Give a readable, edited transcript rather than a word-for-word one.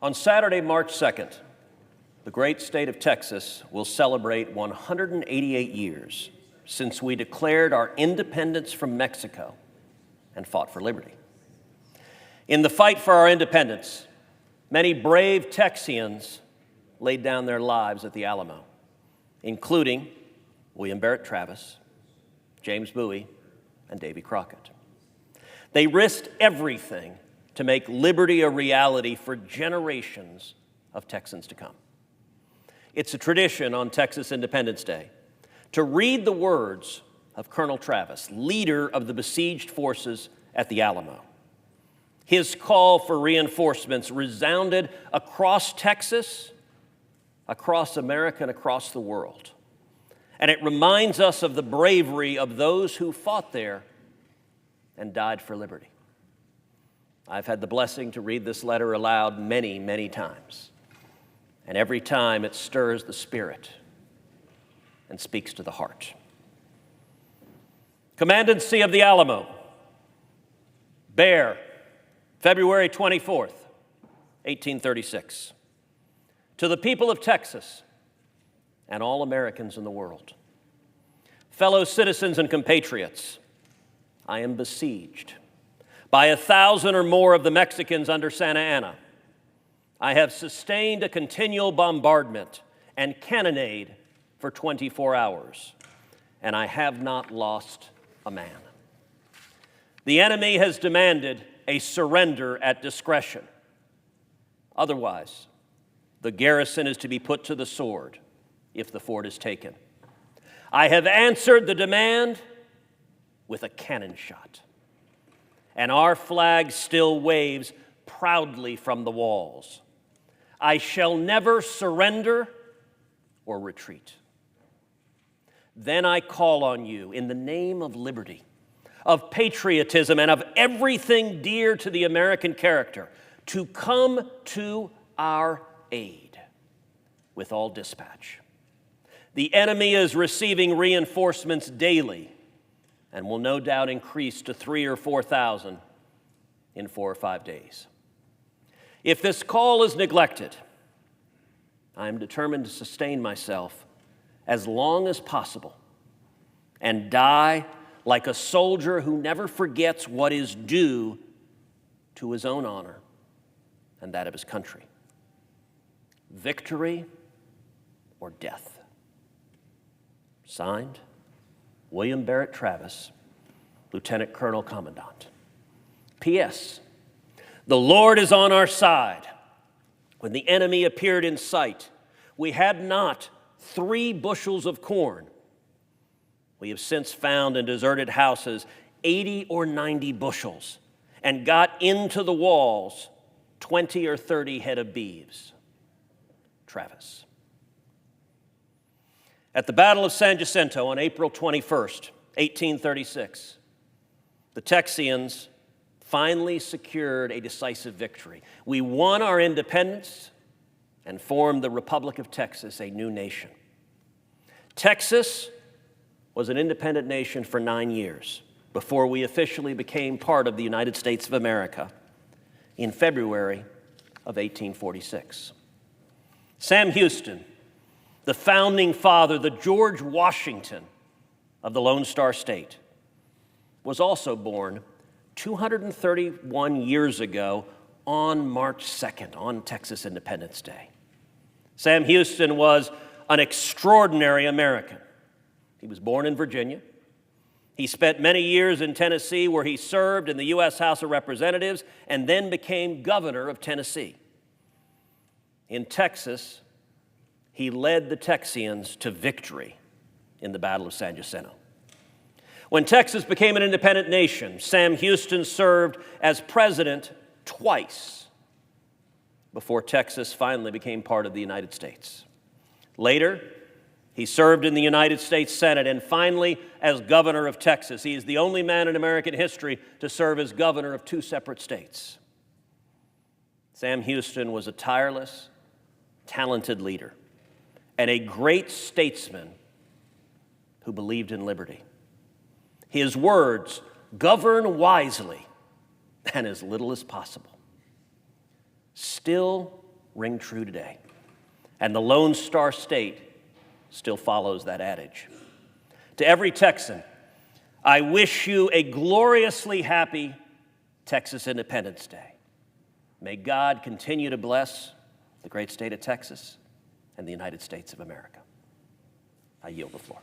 On Saturday, March 2nd, the great state of Texas will celebrate 188 years since we declared our independence from Mexico and fought for liberty. In the fight for our independence, many brave Texians laid down their lives at the Alamo, including William Barrett Travis, James Bowie, and Davy Crockett. They risked everything to make liberty a reality for generations of Texans to come. It's a tradition on Texas Independence Day to read the words of Colonel Travis, leader of the besieged forces at the Alamo. His call for reinforcements resounded across Texas, across America, and across the world. And it reminds us of the bravery of those who fought there and died for liberty. I've had the blessing to read this letter aloud many, many times. And every time it stirs the spirit and speaks to the heart. Commandancy of the Alamo, Bear, February 24th, 1836. To the people of Texas and all Americans in the world. Fellow citizens and compatriots, I am besieged by 1,000 or more of the Mexicans under Santa Anna. I have sustained a continual bombardment and cannonade for 24 hours, and I have not lost a man. The enemy has demanded a surrender at discretion. Otherwise, the garrison is to be put to the sword if the fort is taken. I have answered the demand with a cannon shot, and our flag still waves proudly from the walls. I shall never surrender or retreat. Then I call on you in the name of liberty, of patriotism, and of everything dear to the American character to come to our aid with all dispatch. The enemy is receiving reinforcements daily and will no doubt increase to 3,000 or 4,000 in 4 or 5 days. If this call is neglected, I am determined to sustain myself as long as possible and die like a soldier who never forgets what is due to his own honor and that of his country. Victory or death. Signed, William Barrett Travis, Lieutenant Colonel Commandant. P.S. The Lord is on our side. When the enemy appeared in sight, we had not 3 bushels of corn. We have since found in deserted houses 80 or 90 bushels and got into the walls 20 or 30 head of beeves. Travis. At the Battle of San Jacinto on April 21st, 1836, the Texians finally secured a decisive victory. We won our independence and formed the Republic of Texas, a new nation. Texas was an independent nation for 9 years before we officially became part of the United States of America in February of 1846. Sam Houston, the founding father, the George Washington of the Lone Star State, was also born 231 years ago on March 2nd, on Texas Independence Day. Sam Houston was an extraordinary American. He was born in Virginia. He spent many years in Tennessee, where he served in the U.S. House of Representatives and then became governor of Tennessee. In Texas, he led the Texians to victory in the Battle of San Jacinto. When Texas became an independent nation, Sam Houston served as president twice before Texas finally became part of the United States. Later, he served in the United States Senate and finally as governor of Texas. He is the only man in American history to serve as governor of 2 separate states. Sam Houston was a tireless, talented leader and a great statesman who believed in liberty. His words, govern wisely and as little as possible, still ring true today. And the Lone Star State still follows that adage. To every Texan, I wish you a gloriously happy Texas Independence Day. May God continue to bless the great state of Texas and the United States of America. I yield the floor.